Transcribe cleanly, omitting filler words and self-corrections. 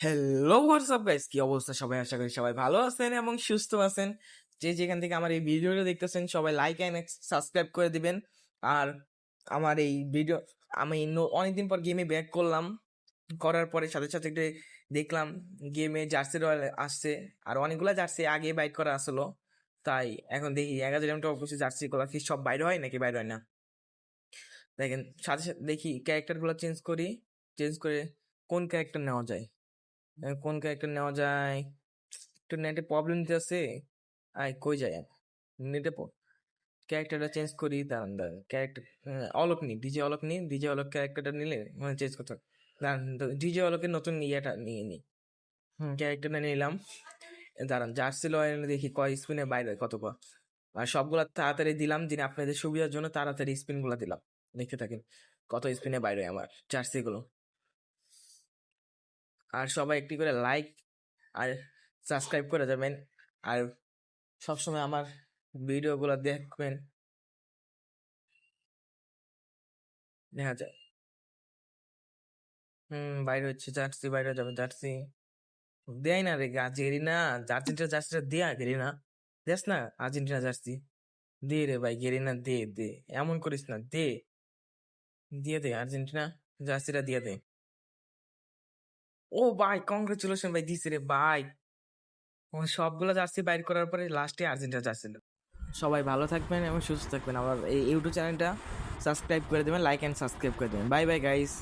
Hello WhatsApp guys, কি অবস্থা সবাই? আশা করি সবাই ভালো আছেন এবং সুস্থ আছেন। যে যেখান থেকে আমার এই ভিডিওটা দেখতেছেন সবাই লাইক এন্ড সাবস্ক্রাইব করে দিবেন। আর আমার এই ভিডিও আমি অনেকদিন পর গেমে ব্যাক করলাম। করার পরে সাথে সাথে একটু দেখলাম গেমে জার্সি রয়্যাল আসছে। আর অনেকগুলা জার্সি আগে বাইট করা আসলো, তাই এখন দেখি 11 টপ করছি জার্সি গুলা কি সব বাইরে হয় নাকি বাইরে হয় না। দেখেন সাথে সাথে দেখি ক্যারেক্টার গুলো চেঞ্জ করি, চেঞ্জ করে কোন ক্যারেক্টার নেওয়া যায়। কোন ক্যারেক্টার নেওয়া যায়? একটু নেটে প্রবলেম দিতেছে। কই যায় নেটে ক্যারেক্টারটা চেঞ্জ করি। দাঁড়ান দাঁড়ান, ক্যারেক্টার অলোক নি, ডিজে অলোক নি, ডিজে অলোক ক্যারেক্টারটা নিলে মানে চেঞ্জ করতে হবে। দাঁড়ান, ডিজে অলোকের নতুন ইয়েটা নিয়ে নি। ক্যারেক্টারটা নিলাম। দাঁড়ান, জার্সি লয়েল দেখি কয় স্পিনে বাইরে কত পা। আর সবগুলা তাড়াতাড়ি দিলাম, যিনি আপনাদের সুবিধার জন্য তাড়াতাড়ি স্পিন গুলা দিলাম। দেখতে থাকেন কত স্পিনে বাইরে আমার জার্সি গুলো। আর সবাই একটি করে লাইক আর সাবস্ক্রাইব করে যাবেন। আর সবসময় আমার ভিডিওগুলো দেখবেন। দেখা যায় বাইরে হচ্ছে জার্সি, বাইরে যাবে জার্সি। দেয় না রে গেরিনা, আর্জেন্টিনা জার্সিটা দেয়া গেরিনা, দেখ না আর্জেন্টিনা জার্সি। দে রে ভাই গেরিনা, দে দে, এমন করিস না, দে, দিয়ে দে আর্জেন্টিনা জার্সিটা দিয়ে দে। ও ভাই কংগ্রেচুলেশন ভাই, দিছে রে ভাই। ও সবগুলো জার্সি বাইর করার পরে লাস্টে আর্জেন্টিনা জার্সি। সবাই ভালো থাকবেন এবং সুস্থ থাকবেন। আমার এই ইউটিউব চ্যানেলটা সাবস্ক্রাইব করে দেবেন, লাইক অ্যান্ড সাবস্ক্রাইব করে দেবেন। Bye bye guys.